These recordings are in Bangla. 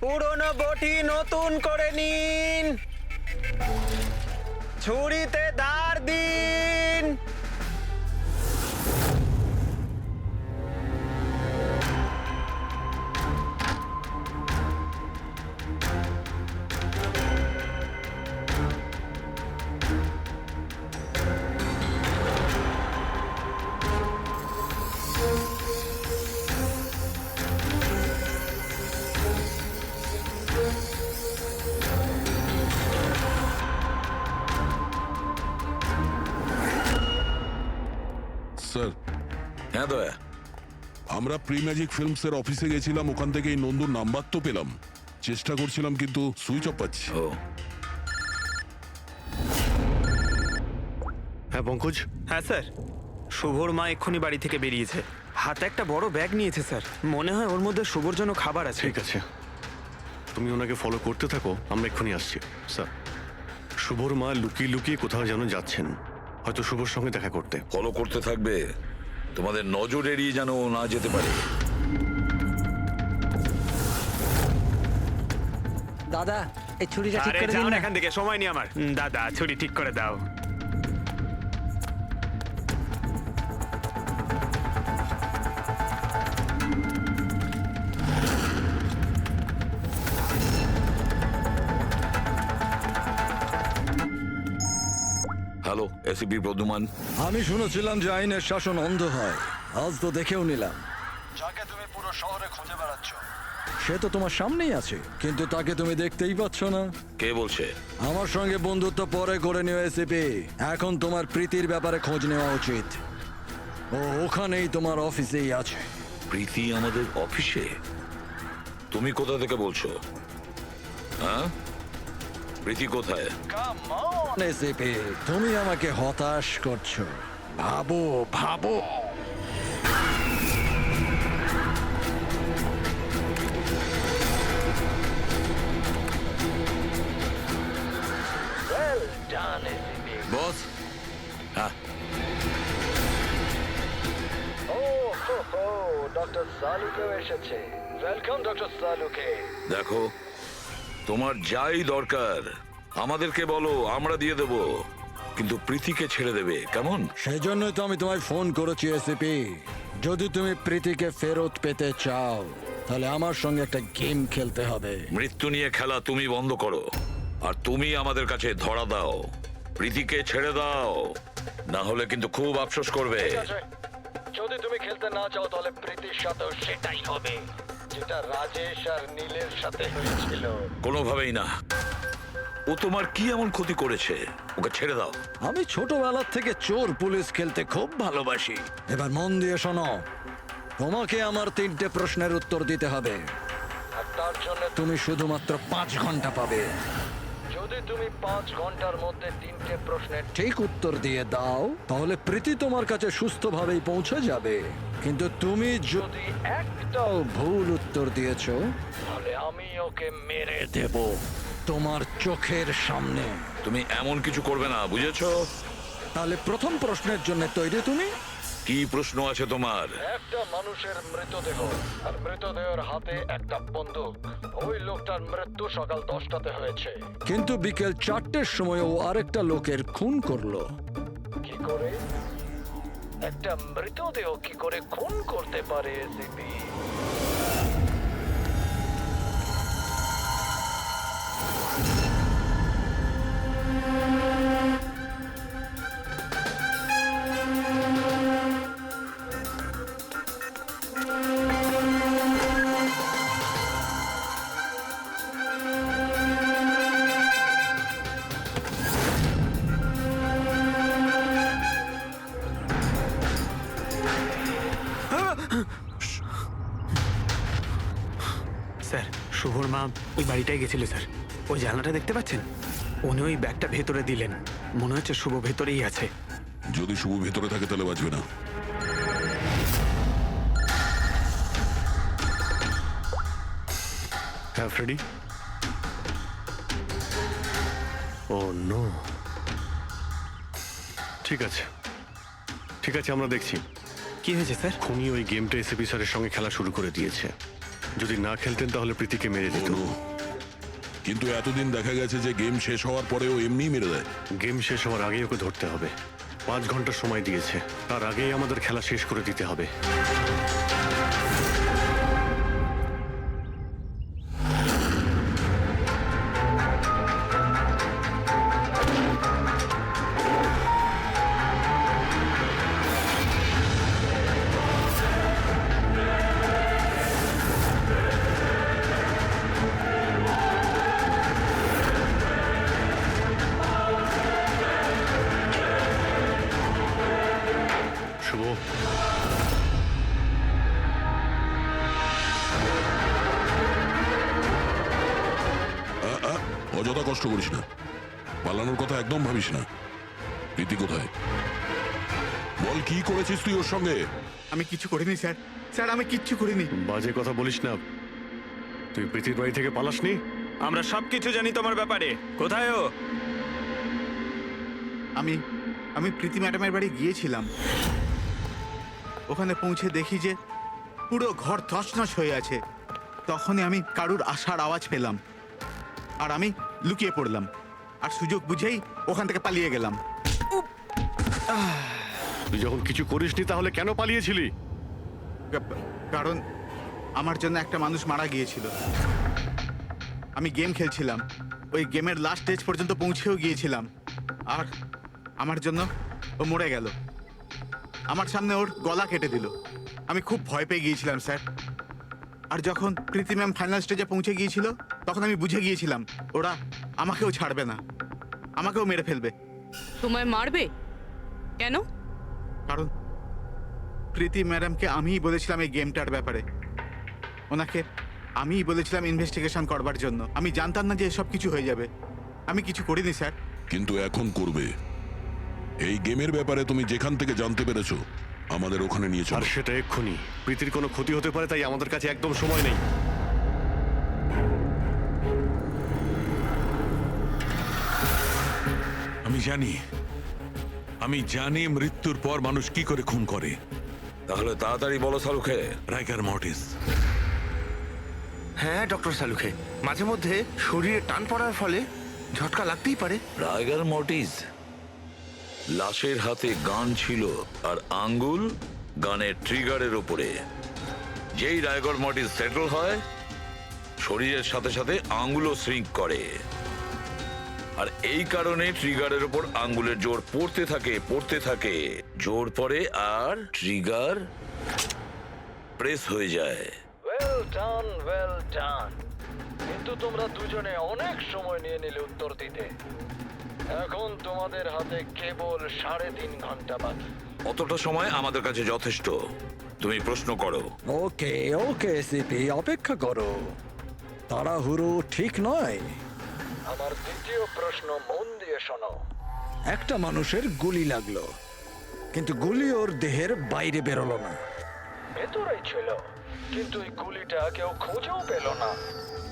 পুরনো বটি নতুন করে নিন, ছুরিতে দাঁড় দিন। স্যার, হ্যাঁ দয়া, আমরা প্রি ম্যাজিক ফিল্মসের অফিসে গেছিলাম, ওখান থেকে এই নন্দুর নাম্বার তো পেলাম, চেষ্টা করছিলাম কিন্তু সুইচ অফ পাচ্ছি। ও হ্যাঁ পঙ্কজ, হ্যাঁ স্যার, শুভর মা এক্ষুনি বাড়ি থেকে বেরিয়েছে, হাতে একটা বড় ব্যাগ নিয়েছে স্যার। মনে হয় ওর মধ্যে শুভর জন্য খাবার আছে। ঠিক আছে, তুমি ওনাকে ফলো করতে থাকো, আমরা এক্ষুনি আসছি। স্যার, শুভর মা লুকিয়ে লুকিয়ে কোথাও যেন যাচ্ছেন, হয়তো শুভর সঙ্গে দেখা করতে। ফলো করতে থাকবে, তোমাদের নজর এড়িয়ে যেন ও না যেতে পারে। দাদা এই ছুরিটা ঠিক আরে করে দিন যাও না। এখান থেকে, সময় নেই আমার। দাদা ছুরি ঠিক করে দাও। Hello, ACP Pradyuman. আমি শুনেছিলাম যে আইনের শাসন অন্ধ হয়, আজ তো দেখেও নিলাম। যাকে তুমি পুরো শহরে খুঁজে বেড়াচ্ছ, সে তো তোমার সামনেই আছে, কিন্তু তাকে তুমি দেখতেই পাচ্ছ না। কে বলছে? আমার সঙ্গে বন্ধুত্ব পরে করে নিও এসিপি, এখন তোমার প্রীতির ব্যাপারে খোঁজ নেওয়া উচিত। ও ওখানেই তোমার অফিসেই আছে। প্রীতি আমাদের অফিসে? তুমি কোথা থেকে বলছো? হ্যাঁ, প্রীতি কোথায়? এসিপি, তুমি আমাকে হতাশ করছো। ভাবো ভাবো। বস। হ্যাঁ, ডক্টর সালুকেও এসেছে। Welcome doctor Salunke. দেখো, তোমার যাই দরকার আমাদেরকে বলো, আমরা দিয়ে দেব, কিন্তু প্রীতিকে ছেড়ে দেবে, কেমন? সেজন্যই তো আমি তোমায় ফোন করেছি এসিপি। যদি তুমি প্রীতিকে ফেরত পেতে চাও তাহলে আমার সঙ্গে একটা গেম খেলতে হবে। মৃত্যু নিয়ে খেলা তুমি বন্ধ করো, আর তুমি আমাদের কাছে ধরা দাও। প্রীতিকে ছেড়ে দাও, না হলে কিন্তু খুব আফসোস করবে। ঠিক আছে, যদি তুমি খেলতে না চাও তাহলে প্রীতির সাথেও সেটাই হবে, যেটা রাজেশ আর নীলের সাথে হয়েছিল। কোনোভাবেই না। ও তোমার কি এমন ক্ষতি করেছে? ওকে ছেড়ে দাও। আমি ছোটবেলার থেকে চোর পুলিশ খেলতে খুব ভালোবাসি। এবার মন দিয়ে শোনো, তোমাকে আমার 3টে প্রশ্নের উত্তর দিতে হবে। আর তার জন্য তুমি শুধুমাত্র 5 ঘন্টা পাবে। যদি তুমি 5 ঘন্টার মধ্যে 3টে প্রশ্নের ঠিক উত্তর দিয়ে দাও তাহলে প্রীতি তোমার কাছে সুস্থভাবেই পৌঁছে যাবে, কিন্তু তুমি যদি একটাও ভুল উত্তর দিয়েছো তাহলে আমি ওকে মেরে দেব তোমার চোখের সামনে। তুমি এমন কিছু করবে না, বুঝেছো? তাহলে প্রথম প্রশ্নের জন্য তৈরি তুমি? কি প্রশ্ন আছে তোমার? একটা মানুষের মৃতদেহ, আর মৃতদেহের হাতে একটা বন্দুক। ওই লোকটার মৃত্যু সকাল 10টাতে হয়েছে। কিন্তু বিকেল 4টের সময় ও আরেকটা লোকের খুন করলো। কি করে একটা মৃতদেহ কি করে খুন করতে পারে এসিপি? স্যার, শুভর মা ওই বাড়িটায় গেছিল স্যার। ওই জানলাটা দেখতে পাচ্ছেন? উনি ওই ব্যাগটা ভেতরে দিলেন, মনে হচ্ছে শুভ ভেতরেই আছে। যদি শুভ ভেতরে থাকে তাহলে বাঁচবে না। হ্যাঁ ফ্রেডি। ও নো। ঠিক আছে, ঠিক আছে, আমরা দেখছি। কি হয়েছে স্যার? খুনি ওই গেমটা এসিপি স্যারের সঙ্গে খেলা শুরু করে দিয়েছে। যদি না খেলতেন তাহলে প্রীতিকে মেরে দিত। বলো। কিন্তু এতদিন দেখা গেছে যে গেম শেষ হওয়ার পরেও এমনি মেরে দেয়। গেম শেষ হওয়ার আগেই ওকে ধরতে হবে। 5 ঘন্টা সময় দিয়েছে, তার আগেই আমাদের খেলা শেষ করে দিতে হবে। শুভ, অযথা কষ্ট করিস না, পালানোর কথা একদম ভাবিস না। প্রীতি কোথায়? বল, কি করেছিস তুই ওর সঙ্গে? আমি কিছু করিনি স্যার, স্যার আমি কিচ্ছু করিনি। বাজে কথা বলিস না। তুই প্রীতির বাড়ি থেকে পালাসনি? আমরা সবকিছু জানি তোমার ব্যাপারে। কোথায় ও? আমি প্রীতি ম্যাডামের বাড়ি গিয়েছিলাম। ওখানে পৌঁছে দেখি যে পুরো ঘর তছনছ হয়ে আছে। তখনই আমি কারুর আসার আওয়াজ পেলাম, আর আমি লুকিয়ে পড়লাম, আর সুযোগ বুঝেই ওখান থেকে পালিয়ে গেলাম। তুই যখন কিছু করিসনি তাহলে কেন পালিয়েছিলি? কারণ আমার জন্য একটা মানুষ মারা গিয়েছিল। আমি গেম খেলছিলাম, ওই গেমের লাস্ট স্টেজ পর্যন্ত পৌঁছেও গিয়েছিলাম, আর আমার জন্য ও মরে গেল। আমার সামনে ওর গলা কেটে দিল। আমি খুব ভয় পেয়ে গিয়েছিলাম স্যার। আর যখন প্রীতি ম্যাম ফাইনাল স্টেজে পৌঁছে গিয়েছিল, তখন আমি বুঝে গিয়েছিলাম ওরা আমাকেও ছাড়বে না, আমাকেও মেরে ফেলবে। তোমায় মারবে কেন? কারণ প্রীতি ম্যাডামকে আমিই বলেছিলাম এই গেমটার ব্যাপারে। ওনাকে আমিই বলেছিলাম ইনভেস্টিগেশন করবার জন্য। আমি জানতাম না যে এসব কিছু হয়ে যাবে। আমি কিছু করিনি স্যার। কিন্তু এখন করবে। এই গেমের ব্যাপারে তুমি যেখান থেকে জানতে পেরেছো, আমাদের ওখানে নিয়ে আর চলো। সেটা এক্ষুনি। প্রীতির কোনো ক্ষতি হতে পারে, তাই আমাদের কাছে একদম সময় নেই। আমি জানি মৃত্যুর পর মানুষ কি করে খুন করে। তাহলে তাড়াতাড়ি বলো সালুখে। রাইগার মর্টিস। হ্যাঁ ডক্টর সালুখে, মাঝে মধ্যে শরীরে টান পড়ার ফলে ঝটকা লাগতেই পারে। রাইগার মর্টিস লাশের হাতে গান ছিল, আর আঙ্গুল গানের ট্রিগারের উপরে। যেই রাইগার মর্টিস সেটেল হয়, শরীরের সাথে সাথে আঙ্গুলও শ্রিঙ্ক করে। আর এই কারণে ট্রিগারের উপর আঙ্গুলের জোর পড়তে থাকে, জোর পড়ে আর ট্রিগার প্রেস হয়ে যায়। Well done, well done. কিন্তু তোমরা দুজনে অনেক সময় নিয়ে নিলে উত্তর দিতে। এখন তোমাদের হাতে কেবল 3.5 ঘন্টা বাকি। অতটা সময় আমাদের কাছে যথেষ্ট। তুমি প্রশ্ন করো। ওকে ওকে সিপি, অপেক্ষা করো, তাড়াহুড়ো ঠিক নয়। আমার দ্বিতীয় প্রশ্ন মন দিয়ে শোনো। একটা মানুষের গুলি লাগলো, কিন্তু গুলি ওর দেহের বাইরে বেরোলো না। ভেতরেই ছিল, কিন্তু এই গুলিটা কেউ খুঁজেও পেল না।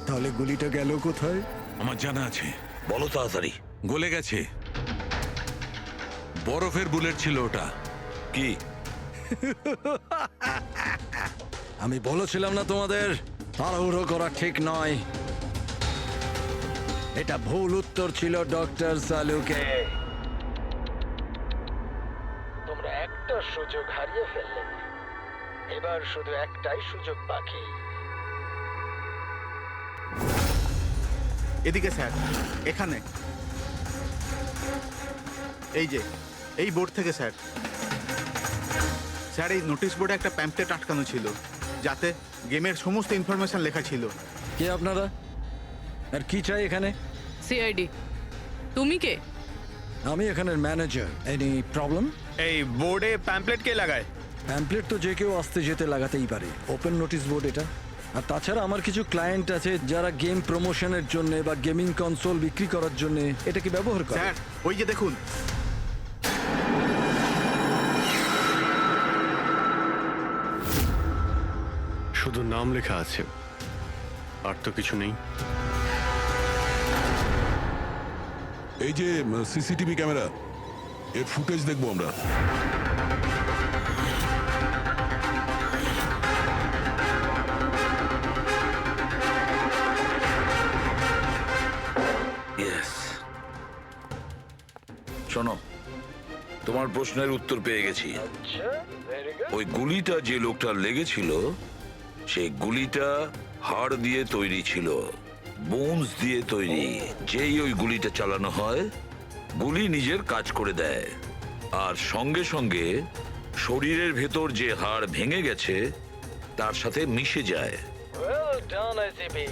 তাহলে গুলিটা গেল কোথায়? আমার জানা আছে, বলো তাড়াতাড়ি। গলে গেছে। বরফের বুলেট ছিল ওটা। কি? আমি বলেছিলাম না তোমাদের তাড়াহুড়ো করা ঠিক নয়। এটা ভুল উত্তর ছিল ডক্টর সালুকে। তোমরা একটা সুযোগ হারিয়ে ফেললে। এবার শুধু একটাই সুযোগ বাকি। এদিকে স্যার, এখানে এই যে এই বোর্ড থেকে স্যার। স্যার, এই নোটিশ বোর্ডে একটা প্যাম্পলেট আটকানো ছিল, যাতে গেমের সমস্ত ইনফরমেশন লেখা ছিল। কে আপনারা, আর কি চাই এখানে? সিআইডি। তুমি কে? আমি এখানের ম্যানেজার। Any problem? এই বোর্ডে প্যাম্পলেট কে লাগায়? প্যাম্পলেট তো যে কেউ আসতে যেতে লাগাতেই পারে। ওপেন নোটিশ বোর্ড এটা। আর তাছাড়া আমার কিছু ক্লায়েন্ট আছে যারা গেম প্রমোশনের জন্য বা গেমিং কনসোল বিক্রি করার জন্য এটাকে ব্যবহার করে। স্যার, ওই যে দেখুন। শুধু নাম লেখা আছে, আর তো কিছু নেই। এই যে সিসিটিভি ক্যামেরা, এর ফুটেজ দেখবো আমরা। আমার প্রশ্নের উত্তর পেয়ে গেছি। আচ্ছা, ভেরি গুড। ওই গুলিটা যে লোকটার লেগেছিল সেই গুলিটা হাড় দিয়ে তৈরি ছিল, বোনস দিয়ে তৈরি। যেই ওই গুলিটা চালানো হয়, গুলি নিজের কাজ করে দেয়, আর সঙ্গে সঙ্গে শরীরের ভেতর যে হাড় ভেঙে গেছে তার সাথে মিশে যায়। Well done ACP.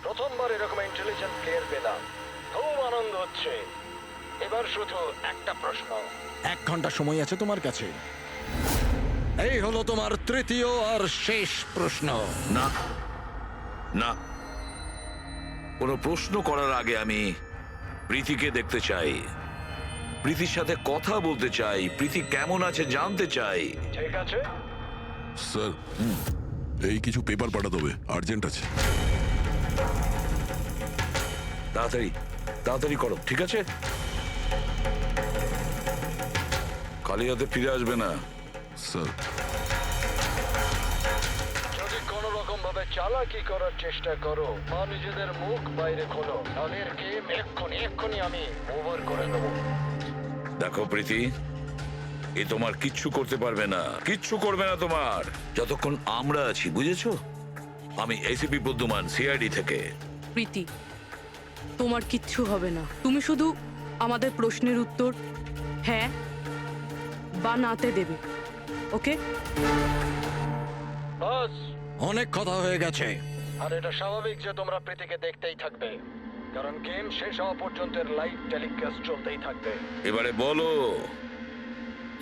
প্রথমবার এরকম ইন্টেলিজেন্ট প্লেয়ার পেলাম, খুব আনন্দ হচ্ছে। এবার শুধু একটা প্রশ্ন। 1 ঘন্টা সময় আছে তোমার কাছে। এই হলো তোমার তৃতীয় আর শেষ প্রশ্ন। না না, কোনো প্রশ্ন করার আগে আমি প্রীতিকে দেখতে চাই, প্রীতির সাথে কথা বলতে চাই, প্রীতি কেমন আছে জানতে চাই। ঠিক আছে, স্যার এই কিছু পেপার পাঠাতে হবে, আর্জেন্ট আছে। তাড়াতাড়ি তাড়াতাড়ি করো, ঠিক আছে? খালি হাতে ফিরে আসবে না। স্যার যদি কোনো রকম ভাবে চালাকি করার চেষ্টা করো বা নিজেদের মুখ বাইরে খোলো, তাদের গেম এক্ষুনি আমি ওভার করে দেবো। দেখো প্রীতি, এ তোমার কিচ্ছু করতে পারবে না, কিচ্ছু করবে না তোমার, যতক্ষণ আমরা আছি, বুঝেছো? আমি এসিপি প্রদ্যুমান, সিআইডি থেকে। প্রীতি, তোমার কিচ্ছু হবে না। তুমি শুধু আমাদের প্রশ্নের উত্তর হ্যাঁ বা নাতে দেবে, ওকে? বাস, অনেক কথা হয়ে গেছে। আর এটা স্বাভাবিক যে তোমরা প্রীতিকে দেখতেই থাকবে, কারণ গেম শেষ হওয়া পর্যন্ত লাইভ টেলিকাস্ট চলতেই থাকবে। এবারে বলো,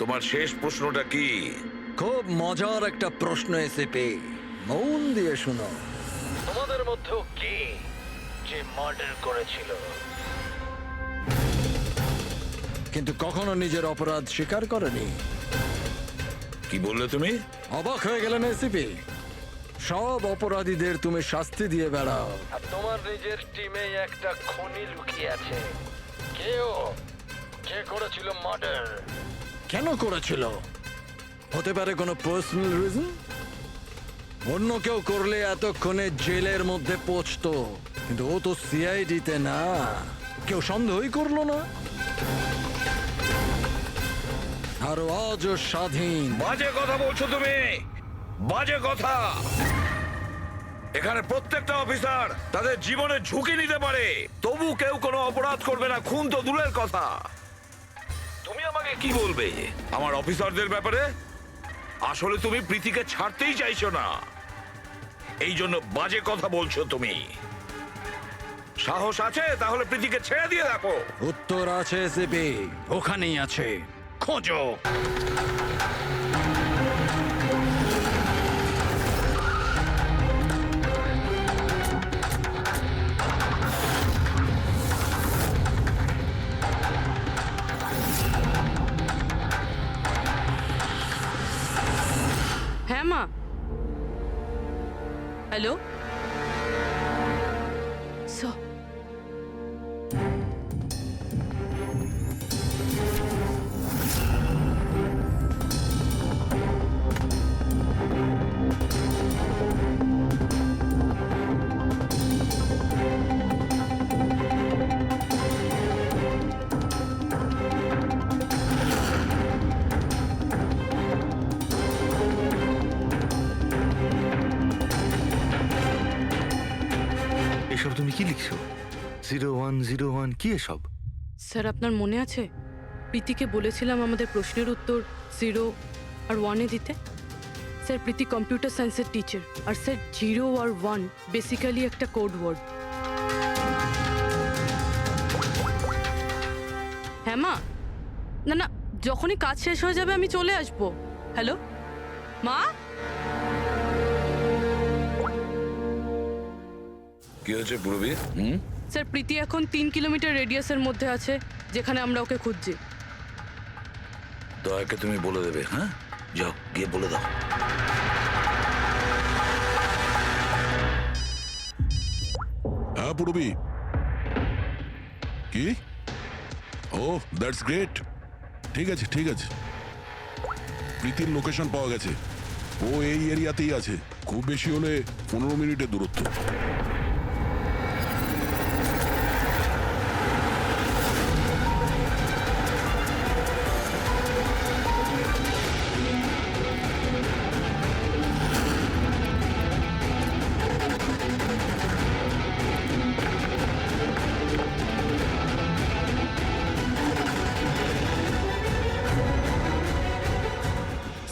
তোমার শেষ প্রশ্নটা কি? খুব মজার একটা প্রশ্ন এসিপি, মন দিয়ে শুনো। তোমাদের মধ্যেও কে যে মার্ডার করেছিল? কিন্তু কখনো নিজের অপরাধ স্বীকার করেনি। কি বললে তুমি? অবাক হয়ে গেলেন এসিপি? সব অপরাধীদের তুমি শাস্তি দিয়ে বেড়াও, আর তোমার নিজের টিমে একটা খুনি লুকিয়ে আছে। কেউ যে করেছিল মার্ডার? কেন করেছিল? হতে পারে কোনো পার্সোনাল রিজন। অন্য কেউ করলে এতক্ষণে জেলের মধ্যে পৌঁছতো, কিন্তু ও তো সিআইডিতে না, কেউ সন্দেহই করলো না। আর আজও স্বাধীন। বাজে কথা বলছো তুমি, বাজে কথা। এখানে প্রত্যেকটা অফিসার তাদের জীবনের ঝুঁকি নিতে পারে, তবু কেউ কোনো অপরাধ করবে না, খুন তো দূরের কথা। তুমি আমাকে কি বলবে আমার অফিসারদের ব্যাপারে? আসলে তুমি প্রীতিকে ছাড়তেই চাইছো না, এই জন্য বাজে কথা বলছো তুমি। সাহস আছে তাহলে প্রীতিকে ছেড়ে দিয়ে দেখো। উত্তর আছে এসিপি, ওখানেই আছে, খোঁজো। হ্যাঁ মা, হ্যালো। এসব তুমি কি লিখছো? 0101 কি এসব? স্যার, আপনার মনে আছে প্রীতিকে বলেছিলাম আমাদের প্রশ্নের উত্তর 0 আর 1-এ দিতে? স্যার, প্রীতি কম্পিউটার সায়েন্সের টিচার, আর স্যার 0 আর 1 বেসিক্যালি একটা কোড ওয়ার্ড। হ্যাঁ মা, না না, যখনই কাজ শেষ হয়ে যাবে আমি চলে আসবো। হ্যালো মা। কি হয়েছে পূরবী? স্যার, প্রীতি এখন 3 কিলোমিটার রেডিয়াসের মধ্যে আছে, যেখানে আমরা ওকে খুঁজছি। দয়াকে তুমি বলে দেবে। হ্যাঁ, যাও গিয়ে বলে দাও। হ্যাঁ পূরবী, কি? ও দ্যাটস গ্রেট। ঠিক আছে ঠিক আছে, প্রীতির লোকেশন পাওয়া গেছে, ও এই এরিয়াতেই আছে, খুব বেশি হলে 15 মিনিটের দূরত্ব।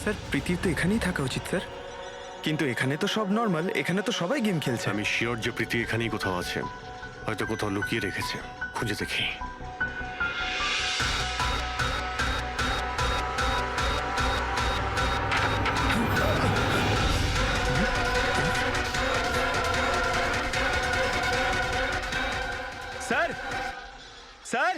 স্যার প্রীতির তো এখানেই থাকা উচিত স্যার, কিন্তু এখানে তো সব নর্মাল, এখানে তো সবাই গেম খেলছে। আমি শিওর যে প্রীতি এখানেই কোথাও আছে, হয়তো কোথাও লুকিয়ে রেখেছে, খুঁজে দেখি। স্যার স্যার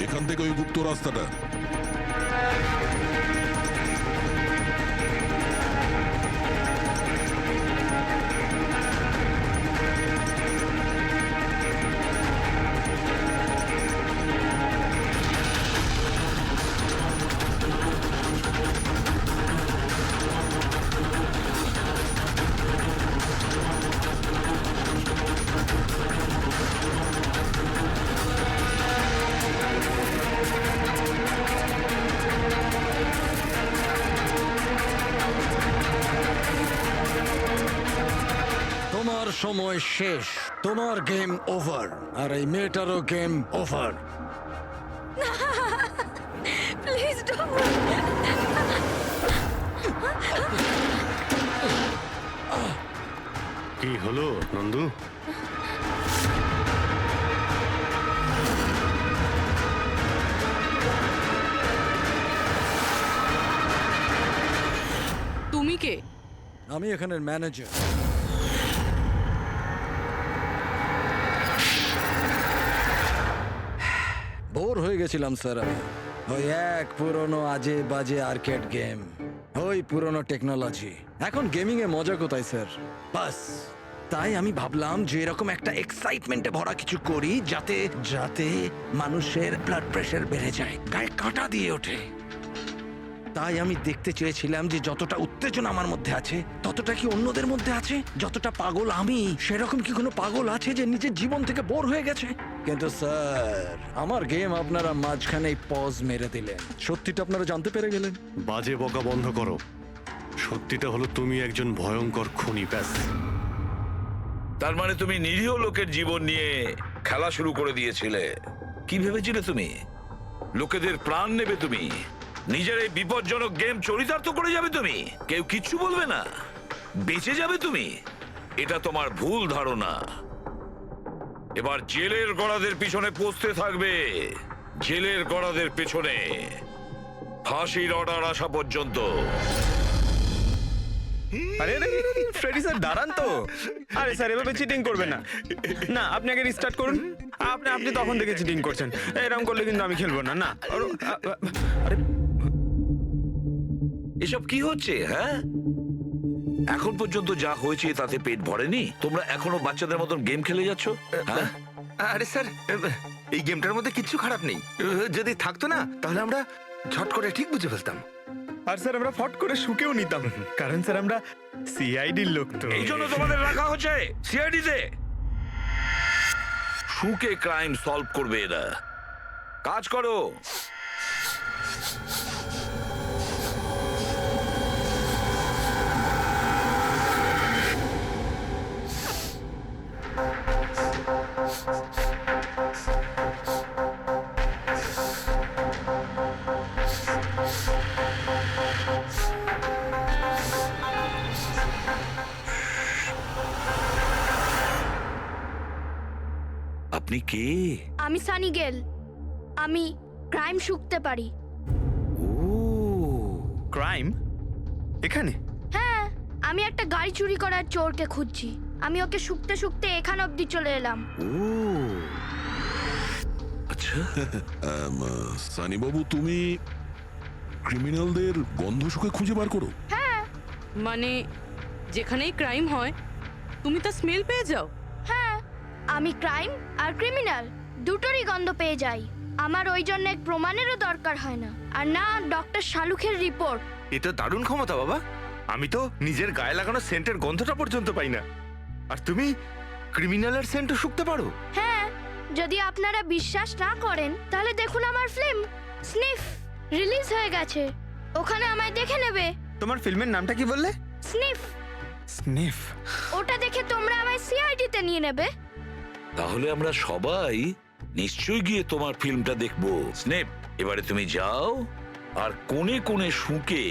এখান থেকে ওই গুপ্ত রাস্তাটা। তোমার সময় শেষ, তোমার গেম ওভার, আর এই মেয়েটারও গেম ওভার। Please don't. কি হলো নন্দু? তুমি কে? আমি এখানের ম্যানেজার। বোর হয়ে গেছিলাম স্যার আমি। ওই এক পুরনো আজে বাজে আর্কেড গেম, ওই পুরনো টেকনোলজি। এখন গেমিং এ মজা কোথায় স্যার? বাস তাই আমি ভাবলাম যে এরকম একটা এক্সাইটমেন্টে ভরা কিছু করি যাতে যাতে মানুষের ব্লাড প্রেশার বেড়ে যায়, গায়ে কাঁটা দিয়ে ওঠে। তাই আমি দেখতে চেয়েছিলাম যে যতটা উত্তেজনা আমার মধ্যে আছে ততটা কি অন্যদের মধ্যে আছে? যতটা পাগল আমি, সেরকম কি কোনো পাগল আছে যে নিজের জীবন থেকে বোর হয়ে গেছে? কিন্তু স্যার, আমার গেম আপনারা মাঝখানেই পজ মেরে দিলেন। সত্যিটা আপনারা জানতে পেরে গেলেন। বাজে বকা বন্ধ করো। সত্যিটা হলো তুমি একজন ভয়ঙ্কর খুনি, ব্যাস। তার মানে তুমি নিরীহ লোকের জীবন নিয়ে খেলা শুরু করে দিয়েছিলে। কি ভেবেছিলে তুমি লোকেদের প্রাণ নেবে? তুমি নিজের এই বিপজ্জনক গেম চরিতার্থ করে যাবে? তুমি কেউ কিচ্ছু বলবে না, বেঁচে যাবে তুমি? এটা তোমার ভুল ধারণা। এবার জেলের গড়াদের পিছনে পৌঁছতে থাকবে, জেলের গড়াদের পেছনে, ফাঁসির অর্ডার আসা পর্যন্ত। আরে ফ্রেডি স্যার দাঁড়ান তো। আরে স্যার এভাবে চিটিং করবেন না। না আপনি আগে রিস্টার্ট করুন। আপনি তখন থেকে চিটিং করছেন, এরকম করলে কিন্তু আমি খেলবো না। না আরে এসব কি হচ্ছে? হ্যাঁ, এখন পর্যন্ত যা হয়েছে তাতে পেট ভরেনি? তোমরা এখনো বাচ্চাদের মতন গেম খেলে যাচ্ছ? হ্যাঁ? আরে স্যার, এই গেমটার মধ্যে কিচ্ছু খারাপ নেই। যদি থাকতো না তাহলে আমরা ঝট করে ঠিক বুঝে ফেলতাম। আর স্যার আমরা ফট করে শুকেও নিতাম, কারণ স্যার আমরা সিআইডির লোক তো। এই জন্য তোমাদের রাখা হচ্ছে সিআইডিতে। শুকে ক্রাইম সলভ করবে এরা। কাজ করো। আপনি কে? আমি সানি গেল। আমি ক্রাইম শুকতে পারি। ও, ক্রাইম এখানে? হ্যাঁ, আমি একটা গাড়ি চুরি করার চোরকে খুঁজছি। আমি ওকে শুকতে শুকতে এখান অবধি চলে এলাম। ও আচ্ছা। সানি বাবু, তুমি ক্রিমিনালদের গন্ধ শুকে খুঁজে বার করো? হ্যাঁ মানে যেখানেই ক্রাইম হয় তুমি তা স্মেল পেয়ে যাও? হ্যাঁ, আমি ক্রাইম আর ক্রিমিনাল দুটোরই গন্ধ পেয়ে যাই। আমার ওই জন্য প্রমাণেরও দরকার হয় না, আর না ডক্টর শালুখের রিপোর্ট। এটা দারুণ ক্ষমতা বাবা। আমি তো নিজের গায়ে লাগানো সেন্টের গন্ধটা পর্যন্ত পাই না, আর তুমি ক্রিমিনালের সেন্টও শুকতে পারো? হ্যাঁ, যদি আপনারা বিশ্বাস না করেন তাহলে দেখুন আমার ফিল্ম স্নিফ রিলিজ হয়ে গেছে, ওখানে আমায় দেখে নেবে। তোমার ফিল্মের নামটা কি বললে? স্নিফ। স্নিফ। ওটা দেখে তোমরা আমায় সিআইডিতে নিয়ে নেবে। তাহলে আমরা সবাই নিশ্চয়ই গিয়ে তোমার ফিল্মটা দেখবো। স্নেপ, এবারে তুমি যাও আর কোণে কোণে শুকে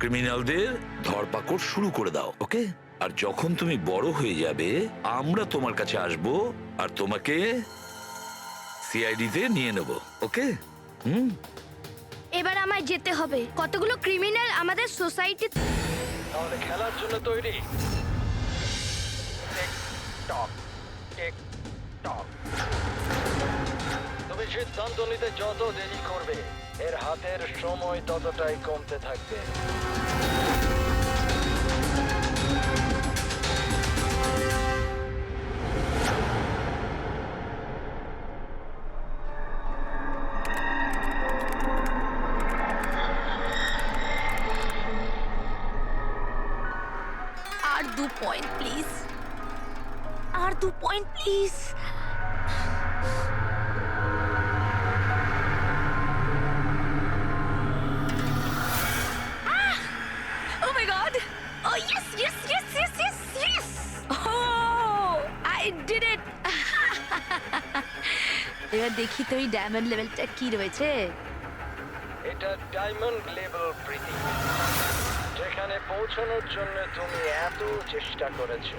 ক্রিমিনালদের ধরপাকড় শুরু করে দাও, ওকে? আর যখন তুমি বড় হয়ে যাবে আমরা তোমার কাছে আসব আর তোমাকে সিআইডিতে নিয়ে নেব, ওকে? এবার আমায় যেতে হবে, কতগুলো ক্রিমিনাল আমাদের সোসাইটি। তাহলে খেলার জন্য তৈরি? টক টিক টক। তুমি সিদ্ধান্ত নিতে যত দেরি করবে এর হাতের সময় ততটাই কমতে থাকবে। আর 2 পয়েন্ট প্লিজ, আর 2 point please. Oh my god! Oh yes, yes, yes, yes, yes, yes! Oh, I did it! এবার দেখি তো এই ডায়মন্ড লেভেলটা কি রয়েছে। এটা ডায়মন্ড লেভেল প্রীতি, যেখানে পৌঁছানোর জন্য তুমি এত চেষ্টা করেছো।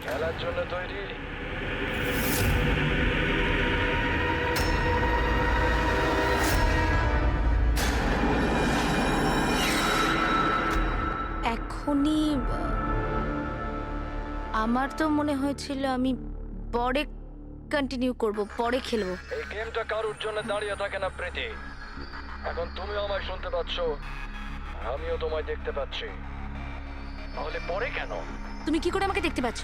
খেলার জন্য তৈরি? এখনই আমার তো মনে হয়েছিল আমি পরে কন্টিনিউ করব, পরে খেলবো। এই গেমটা কারোর জন্য দাঁড়িয়ে থাকে না প্রীতি। এখন তুমি আমায় শুনতে পাচ্ছ, আর আমিও তোমায় দেখতে পাচ্ছি। তাহলে পরে কেন? তুমি কি করে আমাকে দেখতে পাচ্ছ?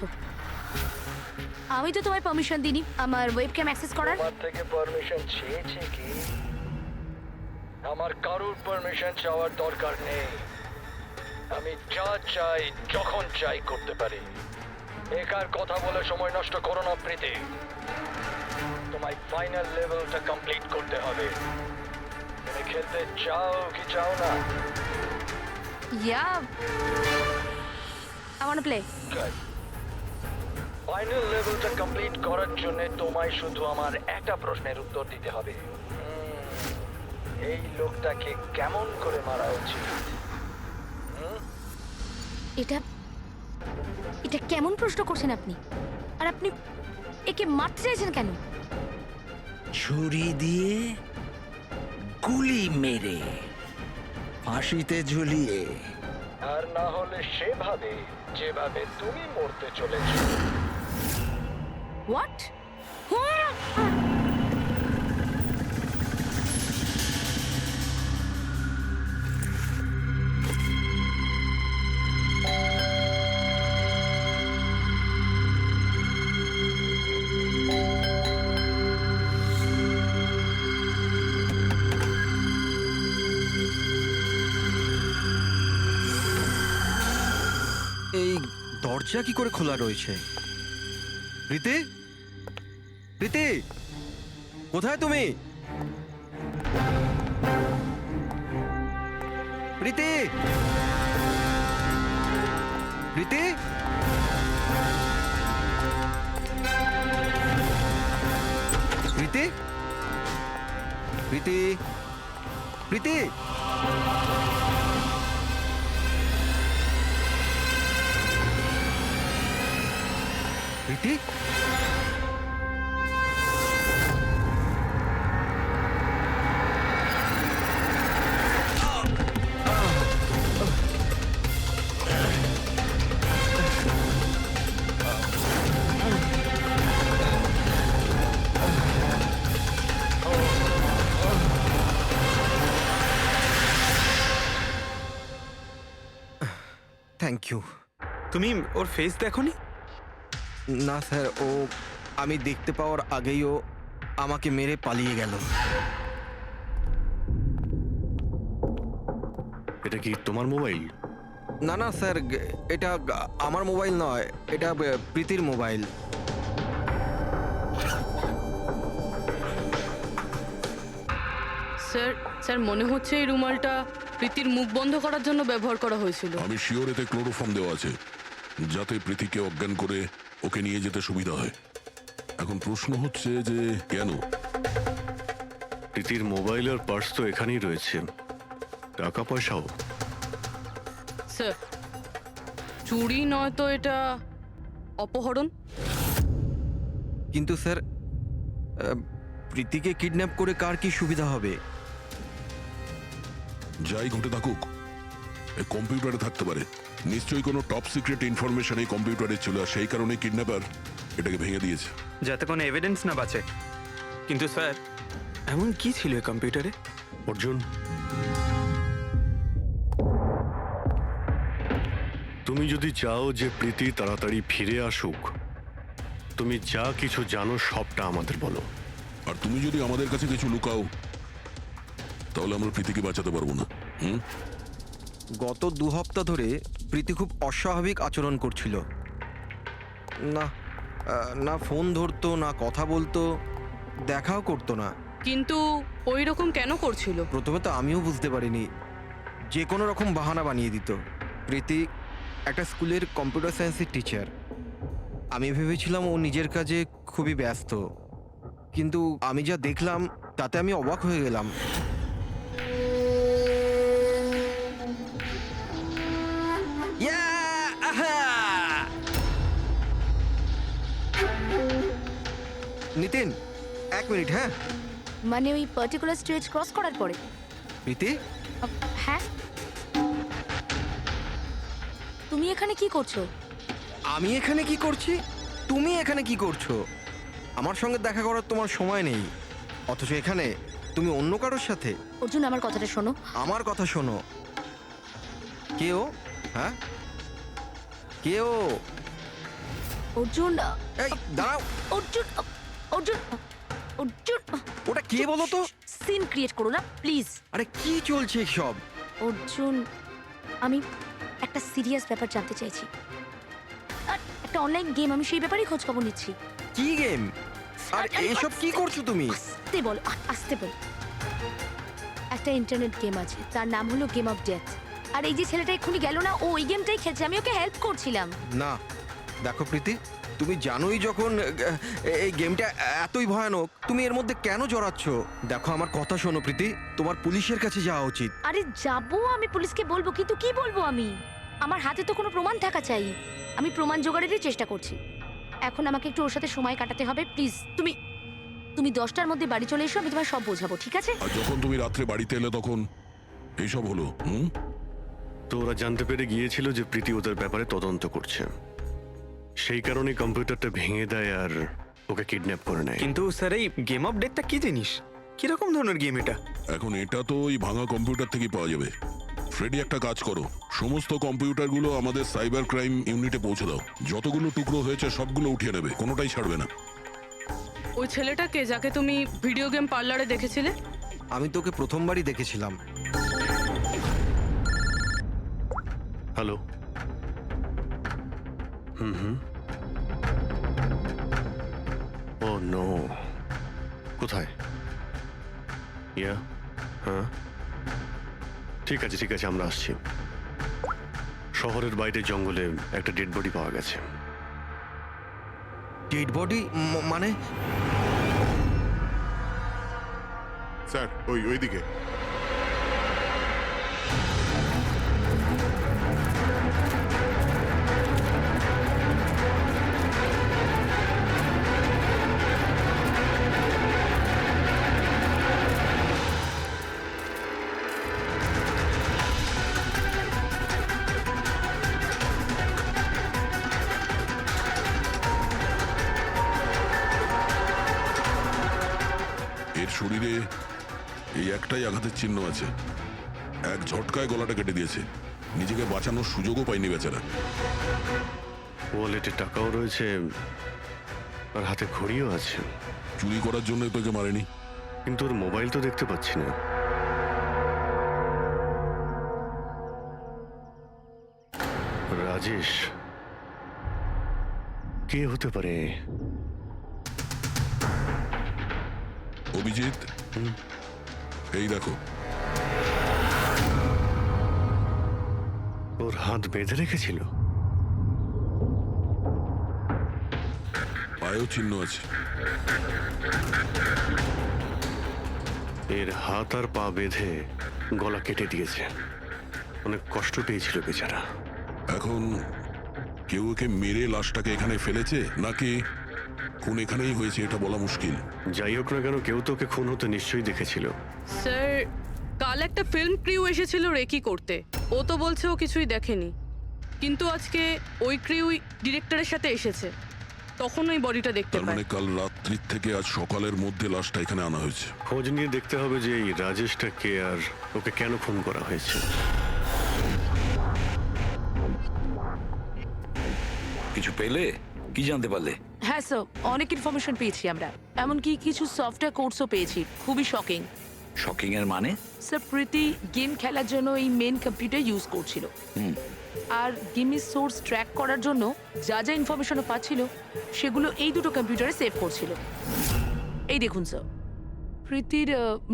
আমি তো তোমায় পারমিশন দিইনি আমার ওয়েবক্যাম অ্যাক্সেস করার। আমার থেকে পারমিশন চেয়েছে কি? আমার কারোর পারমিশন চাওয়ার দরকার নেই। আমি যা চাই যখন চাই করতে পারি। একার কথা বলে সময় নষ্ট করো না প্রীতি। তোমায় ফাইনাল লেভেলটা কমপ্লিট করতে হবে। তুমি খেলতে চাও কি চাও না? Yeah. I want to play. Final লেভেলটা কমপ্লিট করার জন্য তোমায় শুধু আমার একটা প্রশ্নের উত্তর দিতে হবে। এই লোকটাকে কেমন করে মারা উচিত? এটা কেমন প্রশ্ন করছেন আপনি? আর আপনি একে মারতে চাইছেন কেন? ছুরি দিয়ে, গুলি মেরে, ফাঁসিতে ঝুলিয়ে। আর না হলে সেভাবে যেভাবে তুমি মরতে চলেছো। What? এই দরজা কি করে খোলা রয়েছে? প্রীতি, প্রীতি, কোথায় তুমি? প্রীতি, প্রীতি, প্রীতি, প্রীতি, প্রীতি। প্রীতি, থ্যাংক ইউ। তুমি ওর ফেস দেখোনি? না স্যার, ও আমি দেখতে পাওয়ার আগেই ও আমাকে মেরে পালিয়ে গেল। এটা কি তোমার মোবাইল? না না স্যার, এটা আমার মোবাইল নয়, এটা প্রীতির মোবাইল। স্যার স্যার মনে হচ্ছে এই রুমালটা প্রীতির মুখ বন্ধ করার জন্য ব্যবহার করা হয়েছিল। আমি শিওর এতে ক্লোরোফর্ম দেওয়া আছে, যাতে প্রীতিকে অজ্ঞান করে ওকে নিয়ে যেতে সুবিধা হয়। এখন প্রশ্ন হচ্ছে যে কেন? প্রীতির মোবাইল আর পার্স তো এখানেই রয়েছে, টাকা পয়সাও। স্যার চুরি নয় তো এটা অপহরণ। কিন্তু স্যার, প্রীতিকে কিডন্যাপ করে কার কি সুবিধা হবে? যাই ঘটে থাকুক, এই কম্পিউটারে থাকতে পারে। নিশ্চয়ই কোনো টপ সিক্রেট ইনফরমেশন এই কম্পিউটারে ছিল, আর সেই কারণে কিডন্যাপার এটাকে ভেঙে দিয়েছে। যাতে কোনো এভিডেন্স না বাঁচে। কিন্তু স্যার এমন কি ছিল এই কম্পিউটারে? অর্জুন, তুমি যদি চাও যে প্রীতি তাড়াতাড়ি ফিরে আসুক, তুমি যা কিছু জানো সবটা আমাদের বলো। আর তুমি যদি আমাদের কাছে কিছু লুকাও, তাহলে আমরা প্রীতিকে বাঁচাতে পারবো না। গত 2 সপ্তাহ ধরে প্রীতি খুব অস্বাভাবিক আচরণ করছিল। না না ফোন ধরতো, না কথা বলতো, দেখাও করতো না। কিন্তু ওই রকম কেন করছিল? প্রথমে তো আমিও বুঝতে পারিনি, যে কোনো রকম বাহানা বানিয়ে দিত। প্রীতি একটা স্কুলের কম্পিউটার সায়েন্সের টিচার। আমি ভেবেছিলাম ও নিজের কাজে খুবই ব্যস্ত, কিন্তু আমি যা দেখলাম তাতে আমি অবাক হয়ে গেলাম। নিতিন, 1 মিনিট। হ্যাঁ, মানে ওই পার্টিকুলার স্টেজ ক্রস করার পরে? প্রীতি, হ্যাঁ, তুমি এখানে কি করছো? আমি এখানে কি করছি? তুমি এখানে কি করছো? আমার সঙ্গে দেখা করার তোমার সময় নেই, অথচ এখানে তুমি অন্য কারোর সাথে। অর্জুন, আমার কথাটা শোনো। আমার কথা শোনো। কে ও? হ্যাঁ, কে ও? অর্জুন, এই দাঁড়াও। অর্জুন, অর্জুন, অর্জুন, ওটা কে বলো তো? সিন ক্রিয়েট করো না প্লিজ। আরে কি চলছে সব? অর্জুন, আমি একটা সিরিয়াস ব্যাপার জানতে চাইছি। আর একটা অনলাইন গেম, আমি সেই ব্যাপারেই খোঁজ খবর নিচ্ছি। কি গেম? আর এসব কি করছো তুমি? আস্তে বল, আস্তে বল। একটা ইন্টারনেট গেম আছে, তার নাম হলো গেম অফ ডেথ। আর এই যে ছেলেটা এক্ষুনি গেল না, ও ওই গেমটাই খেলছে, আমি ওকে হেল্প করছিলাম। না দেখো প্রীতি, তুমি জানোই যখন এই গেমটা এতই ভয়ানক, তুমি এর মধ্যে কেন জড়াচ্ছ? দেখো আমার কথা শোনো প্রীতি, তোমার পুলিশের কাছে যাওয়া উচিত। আরে যাবো, আমি পুলিশকে বলবো, কিন্তু কি বলবো আমি? আমার হাতে তো কোনো প্রমাণ থাকা চাই। আমি প্রমাণ জোগাড়েরই চেষ্টা করছি। এখন আমাকে একটু ওর সাথে সময় কাটাতে হবে। প্লিজ তুমি 10টার মধ্যে বাড়ি চলে এসো, আমি তোমায় সব বোঝাবো, ঠিক আছে? আর যখন তুমি রাত্রে বাড়িতে এলে তখন এইসব হলো। তো ওরা জানতে পেরে গিয়েছিল যে প্রীতি ওদের ব্যাপারে তদন্ত করছে, সেই কারণে কম্পিউটারটা ভেঙে দেয় আর ওকে কিডন্যাপ করে নেয়। কিন্তু স্যার এই গেম অফ ডেথটা কি জিনিস? কিরকম ধরনের গেম এটা? এখন এটা তো ওই ভাঙা কম্পিউটার থেকে পাওয়া যাবে। ফ্রেডি, একটা কাজ করো, সমস্ত কম্পিউটারগুলো আমাদের সাইবার ক্রাইম ইউনিটে পৌঁছে দাও। যতগুলো টুকরো হয়েছে সবগুলো উঠিয়ে নেবে, কোনোটাই ছাড়বে না। ওই ছেলেটাকে যাকে তুমি ভিডিও গেম পার্লারে দেখেছিলে? আমি তোকে প্রথমবারই দেখেছিলাম। হ্যালো। ও নো, কোথায়? ইয়া, হ্যাঁ, ঠিক আছে ঠিক আছে, আমরা আসছি। শহরের বাইরে জঙ্গলে একটা ডেড বডি পাওয়া গেছে। ডেড বডি মানে? স্যার ওইদিকে। এর শরীরে এই একটাই আঘাতের চিহ্ন আছে, এক ঝটকায় গলাটা কেটে দিয়েছে। নিজেকে বাঁচানোর সুযোগও পায়নি বেচারা। ওয়ালেটে টাকাও রয়েছে আর হাতে ঘড়িও আছে। চুরি করার জন্য তোকে মারেনি। কিন্তু ওর মোবাইল তো দেখতে পাচ্ছি না। রাজেশ কে হতে পারে? অভিজিৎ, এই দেখো, ওর হাত বেঁধে রেখেছিল। পায়েও চিহ্ন আছে। এর হাত আর পা বেঁধে গলা কেটে দিয়েছে। অনেক কষ্ট পেয়েছিল বেচারা। এখন কেউ ওকে মেরে লাশটাকে এখানে ফেলেছে নাকি খুন এখানেই হয়েছে এটা বলা মুশকিল। যাই হোক না কেন, কেউ তো ওকে খুন হতে নিশ্চয়ই দেখেছিল। স্যার কাল একটা ফিল্ম ক্রিউ এসেছিল রেকি করতে, ও তো বলছে ও কিছুই দেখেনি, কিন্তু আজকে ওই ক্রিউ ডিরেক্টরের সাথে এসেছে, তখন ওই বডিটা দেখতে তার পায়। মানে কাল রাত্রির থেকে আজ সকালের মধ্যে লাশটা এখানে আনা হয়েছে। খোঁজ নিয়ে দেখতে হবে যে এই রাজেশটা কে আর ওকে কেন খুন করা হয়েছে। কিছু পেলে? কি জানতে পারলে? হ্যাঁ স্যার, অনেক ইনফরমেশন পেয়েছি আমরা, এমনকি কিছু সফটওয়্যার কোর্সও পেয়েছি। খুবই শকিং। শকিং এর মানে? স্যার প্রীতি গেম খেলার জন্য এই মেন কম্পিউটার ইউজ করছিল, আর গেমের সোর্স ট্র্যাক করার জন্য যা যা ইনফরমেশনও পাচ্ছিল সেগুলো এই দুটো কম্পিউটারে সেভ করছিল। এই দেখুন স্যার, প্রীতির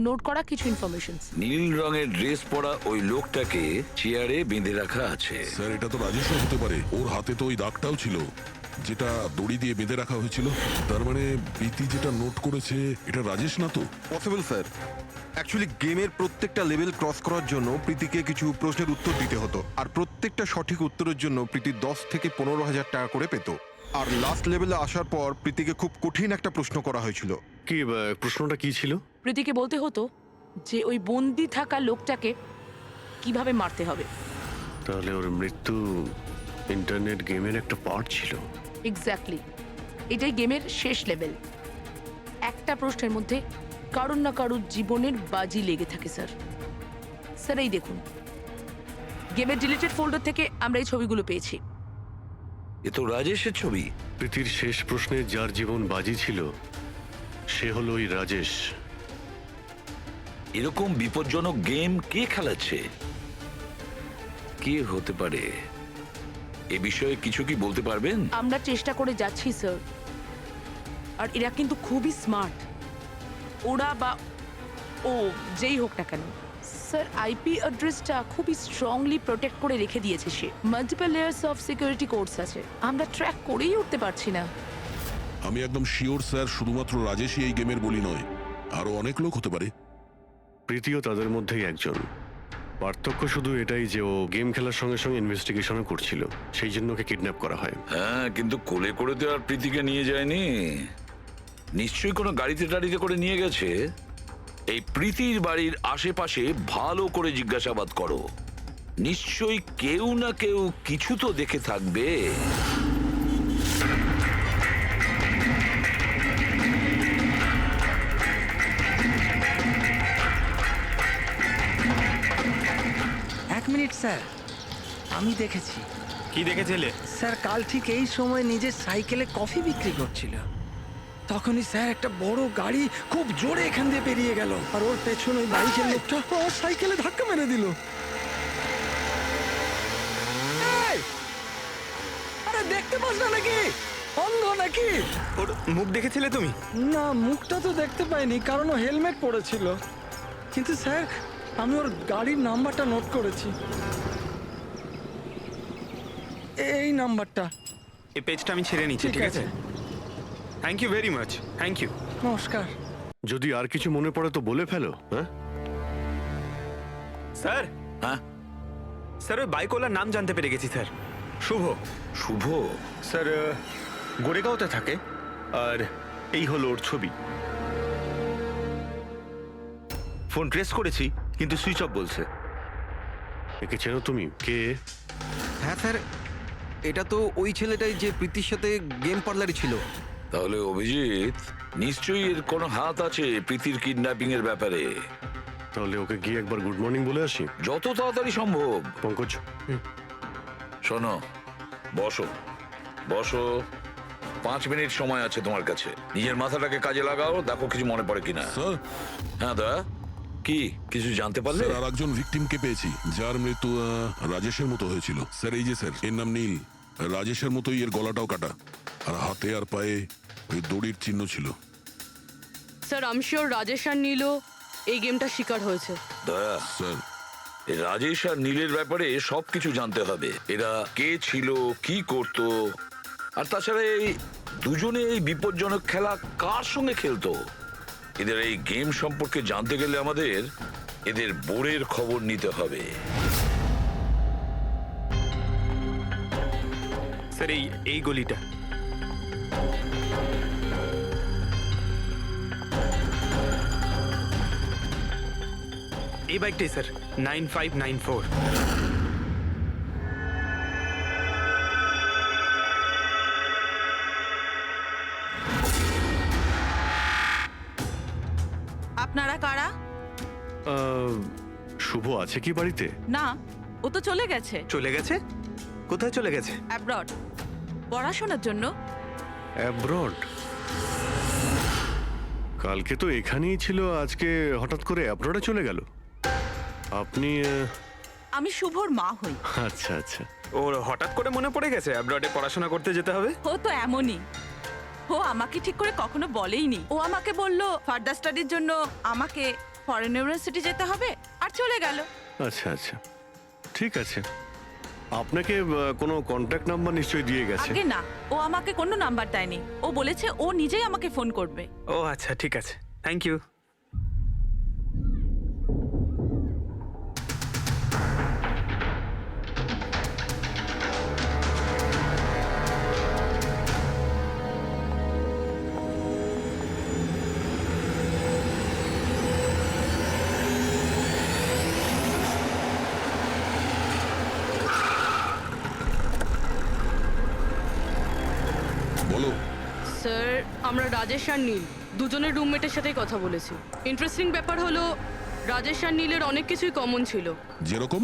নোট করা কিছু ইনফরমেশন। নীল রঙের ড্রেস পরা ওই লোকটাকে চেয়ারে বেঁধে রাখা আছে। স্যার এটা তো রাজেশও হতে পারে, ওর হাতে তো ওই দাগটাও ছিল যেটা দড়ি দিয়ে বেঁধে রাখা হয়েছিল। তার মানে প্রীতি যেটা নোট করেছে এটা রাজেশ না তো? Possible sir. অ্যাকচুয়ালি গেমের প্রত্যেকটা লেভেল ক্রস করার জন্য প্রীতিকে কিছু প্রশ্নের উত্তর দিতে হতো, আর প্রত্যেকটা সঠিক উত্তরের জন্য প্রীতি 10 থেকে 15,000 টাকা করে পেত। আর লাস্ট লেভেলে আসার পর প্রীতিকে খুব কঠিন একটা প্রশ্ন করা হয়েছিল। কি প্রশ্নটা কি ছিল? প্রীতিকে বলতে হতো যে ওই বন্দি থাকা লোকটাকে কিভাবে মারতে হবে। তাহলে ওর মৃত্যু ইন্টারনেট গেমের একটা পার্ট ছিল। এক্স্যাক্টলি, এটাই গেমের শেষ লেভেল। একটা প্রশ্নের মধ্যে কারুর না কারুর জীবনের বাজি লেগে থাকে স্যার। স্যার এই দেখুন, গেমের ডিলিটেড ফোল্ডার থেকে আমরা এই ছবিগুলো পেয়েছি। এ তো রাজেশের ছবি। প্রীতির শেষ প্রশ্নে যার জীবন বাজি ছিল সে হলো ওই রাজেশ। এরকম বিপজ্জনক গেম কে খেলাচ্ছে? কে হতে পারে? এ বিষয়ে কিছু কি বলতে পারবেন? আমরা চেষ্টা করে যাচ্ছি স্যার, আর এরা কিন্তু খুবই স্মার্ট। ওরা বা ও যেই হোক না কেন স্যার, আইপি অ্যাড্রেসটা খুবই স্ট্রংলি প্রোটেক্ট করে রেখে দিয়েছে সে। Multiple layers of security codes আছে, আমরা ট্র্যাক করেই উঠতে পারছি না। আমি একদম শিওর স্যার, শুধুমাত্র রাজেশই এই গেমের বলি নয়, আরো অনেক লোক হতে পারে। প্রীতিও তাদের মধ্যেই একজন। পার্থক্য শুধু এটাই যে ও গেম খেলার সঙ্গে সঙ্গে ইনভেস্টিগেশনও করছিল, সেই জন্য ওকে কিডন্যাপ করা হয়। হ্যাঁ, কিন্তু কোলে করে তো আর প্রীতিকে নিয়ে যায়নি। নিশ্চয়ই কোনো গাড়িতে টাড়িতে করে নিয়ে গেছে। এই প্রীতির বাড়ির আশেপাশে ভালো করে জিজ্ঞাসাবাদ করো, নিশ্চয়ই কেউ না কেউ কিছু তো দেখে থাকবে। এক মিনিট স্যার, আমি দেখেছি। কি দেখেছিলে? স্যার কাল ঠিক এই সময় নিজের সাইকেলে কফি বিক্রি করছিল, তখনই স্যার একটা বড় গাড়ি খুব জোরে এখান দিয়ে বেরিয়ে গেল, আর ওর পেছনে ওই বাইকের লোকটা ওর সাইকেলে ধাক্কা মেরে দিল। এই! আরে দেখতে পাস না নাকি? অন্ধ নাকি? ওর মুখ দেখেছিলে তুমি? না, মুখটা তো দেখতে পাইনি কারণ ও হেলমেট পরেছিল, কিন্তু স্যার আমি ওর গাড়ির নাম্বারটা নোট করেছি। এই নাম্বারটা। এই পেজটা আমি ছেড়ে নিচ্ছি, ঠিক আছে? Thank you very much, thank you. নমস্কার। যদি আর কিছু মনে পড়ে তো বলে ফেলো। হ্যাঁ স্যার। হ্যাঁ স্যার, ওই বাইকওয়ালার নাম জানতে পেরে গেছি স্যার। শুভ। শুভ? স্যার গোরেগাঁওতে থাকে, আর এই হলো ওর ছবি। ফোন ট্রেস করেছি কিন্তু সুইচ অফ বলছে। একে চেনো তুমি? কে? হ্যাঁ স্যার, এটা তো ওই ছেলেটাই যে প্রীতির সাথে গেম পার্লারে ছিল। তাহলে অভিজিৎ নিশ্চয়ই এর কোনো হাত আছে প্রীতির কিডন্যাপিং এর ব্যাপারে। তাহলে ওকে গিয়ে একবার গুড মর্নিং বলে আসি যত তাড়াতাড়ি সম্ভব। পঙ্কজ শোনো, বসো বসো, 5 মিনিট সময় আছে তোমার কাছে। নিজের মাথাটাকে কাজে লাগাও, দেখো কিছু মনে পড়ে কিনা। স্যার, হ্যাঁ দা। কি কিছু জানতে পারলে? স্যার আর একজন ভিকটিমকে পেয়েছি যার মৃত্যু রাজেশের মতো হয়েছিল। স্যার এই যে স্যার, এর নাম নীল। রাজেশের মতোই এর গলাটাও কাটা, আর হাতে আর পায়ে ওই দড়ির চিহ্ন ছিল। Sir I am sure Rajesh আর নীলও এই গেমটা শিকার হয়েছে। দয়া, স্যার এই রাজেশ আর নীলের ব্যাপারে সবকিছু জানতে হবে। এরা কে ছিল, কি করত, আর তাছাড়া এই দুজনে এই বিপজ্জনক খেলা কার সঙ্গে খেলতো। এদের এই গেম সম্পর্কে জানতে গেলে আমাদের এদের বোর্ডের খবর নিতে হবে। স্যার এই গলিটা। এই বাইকটাই স্যার, 9594। আপনারা কারা? শুভ আছে কি বাড়িতে? না, ও তো চলে গেছে চলে গেছে? কোথায় চলে গেছে? অ্যাব্রড পড়াশোনার জন্য। অ্যাব্রড? কালকে তো এখানেই ছিল, আজকে হঠাৎ করে অ্যাব্রডে চলে গেল। আপনি আমি শুভর মা হই। আচ্ছা আচ্ছা। ওর হঠাৎ করে মনে পড়ে গেছে অ্যাব্রডে পড়াশোনা করতে যেতে হবে। ও তো এমনই, ও আমাকে ঠিক করে কখনো বলেইনি। ও আমাকে বলল ফার্দার স্টাডির জন্য আমাকে ফরেন ইউনিভার্সিটি যেতে হবে, আর চলে গেল। আচ্ছা আচ্ছা, ঠিক আছে। আপনাকে কোনো কন্ট্যাক্ট নাম্বার নিশ্চয়ই দিয়ে গেছে? আগে না, ও আমাকে কোনো নাম্বার দেয়নি। ও বলেছে ও নিজেই আমাকে ফোন করবে। ও আচ্ছা, ঠিক আছে, থ্যাংক ইউ। বলো। স্যার আমরা রাজেশ আর নীল দুজনের রুমমেটের সাথেই কথা বলেছি। ইন্টারেস্টিং ব্যাপার হলো রাজেশ আর নীলের অনেক কিছুই কমন ছিল। যেরকম?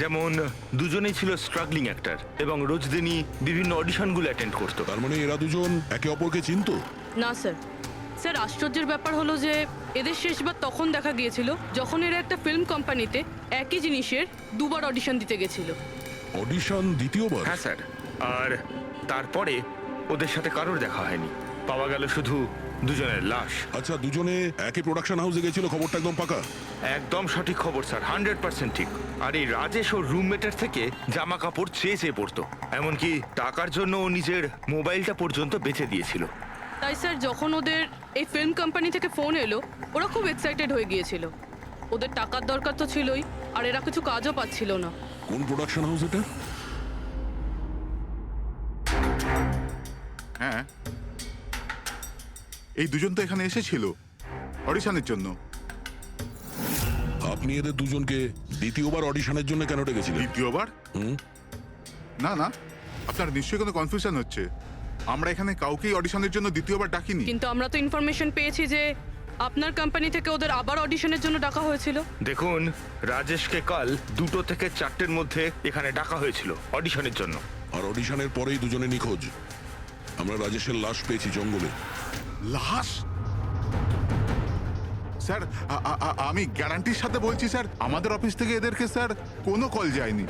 যেমন দুজনেই ছিল স্ট্রাগলিং অ্যাক্টর এবং রোজ দিনই বিভিন্ন অডিশনগুলো অ্যাটেন্ড করতো। তার মানে এরা দুজন একে অপরকে চিনতো? না স্যার। স্যার আশ্চর্যের ব্যাপার হলো যে এদের শেষবার তখন দেখা গিয়েছিল যখন এরা একটা ফিল্ম কোম্পানিতে একই জিনিসের দুবার অডিশন দিতে গেছিল। অডিশন দ্বিতীয়বার? হ্যাঁ স্যার, আর তারপরে ওদের সাথে কারোর দেখা হয়নি, পাওয়া গেল শুধু দুজনের লাশ। আচ্ছা, দুজনে একই প্রোডাকশন হাউসে গেছিল, খবরটা একদম পাকা? একদম সঠিক খবর স্যার, 100% ঠিক। আর এই রাজেশ ওর রুমমেটের থেকে জামা কাপড় চেয়ে পড়তো, এমনকি টাকার জন্য ও নিজের মোবাইলটা পর্যন্ত বেচে দিয়েছিল। তাই স্যার যখন ওদের এই ফিল্ম কোম্পানি থেকে ফোন এলো ওরা খুব এক্সাইটেড হয়ে গিয়েছিল। ওদের টাকার দরকার তো ছিলই, আর এরা কিছু কাজও পাচ্ছিল না। কোন প্রোডাকশন হাউস এটা? হ্যাঁ, এই দুজন তো এখানে এসেছিল অডিশনের জন্য। আপনি এদের দুজনকে দ্বিতীয়বার অডিশনের জন্য কেন ডেকেছিলেন? দ্বিতীয়বার? না না, আপনার নিশ্চয়ই কোনো কনফিউশন হচ্ছে। আমরা এখানে কাউকেই অডিশনের জন্য দ্বিতীয়বার ডাকিনি। কিন্তু আমরা তো ইনফরমেশন পেয়েছি যে আপনার কোম্পানি থেকে ওদের আবার অডিশনের জন্য ডাকা হয়েছিল। দেখুন, রাজেশকে কাল 2টো থেকে 4টের মধ্যে এখানে ডাকা হয়েছিল অডিশনের জন্য। আর অডিশনের পরেই দুজনে নিখোঁজ। আমরা রাজেশের লাশ পেয়েছি জঙ্গলে। লাশ? স্যার আমি গ্যারান্টির সাথে বলছি স্যার, আমাদের অফিস থেকে এদেরকে স্যার কোনো কল যায়নি।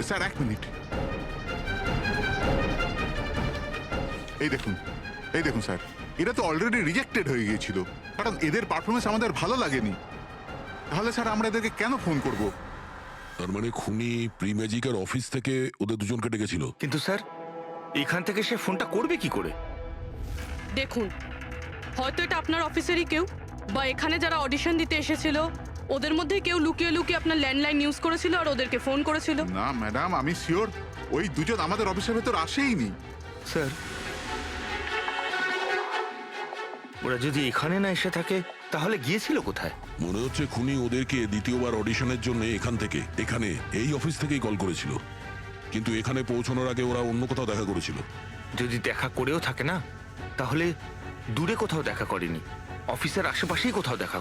স্যার এক মিনিট, এই দেখুন স্যার, এরা তো অলরেডি রিজেক্টেড হয়ে গিয়েছিল, কারণ এদের পারফরমেন্স আমাদের ভালো লাগেনি। তাহলে স্যার আমরা এদেরকে কেন ফোন করব? তার মানে খুনি প্রি ম্যাজিকের অফিস থেকে ওদের দুজনকে ডেকেছিল। কিন্তু স্যার এখান থেকে সে ফোনটা করবে কি করে? দেখুন, হয়তো এটা আপনার অফিসেরই কেউ, বা এখানে যারা অডিশন দিতে এসেছিল ওদের মধ্যে কেউ লুকিয়ে লুকিয়ে আপনার ল্যান্ডলাইন ইউজ করেছিল আর ওদেরকে ফোন করেছিল। না ম্যাডাম, আমি শিওর ওই দুজন আমাদের অফিসের ভেতর আসেইনি। স্যার ওরা যদি এখানে না এসে থাকে তাহলে গিয়েছিল কোথায়? মনে হচ্ছে খুনি ওদেরকে দ্বিতীয়বার অডিশনের জন্য এখানে এই অফিস থেকেই কল করেছিল, কিন্তু এখানে পৌঁছানোর আগে ওরা অন্য কোথাও দেখা করেছিল। যদি দেখা করেও থাকে না, তাহলে দূরে কোথাও দেখা করেনি, অফিসের আশেপাশেই কোথাও দেখা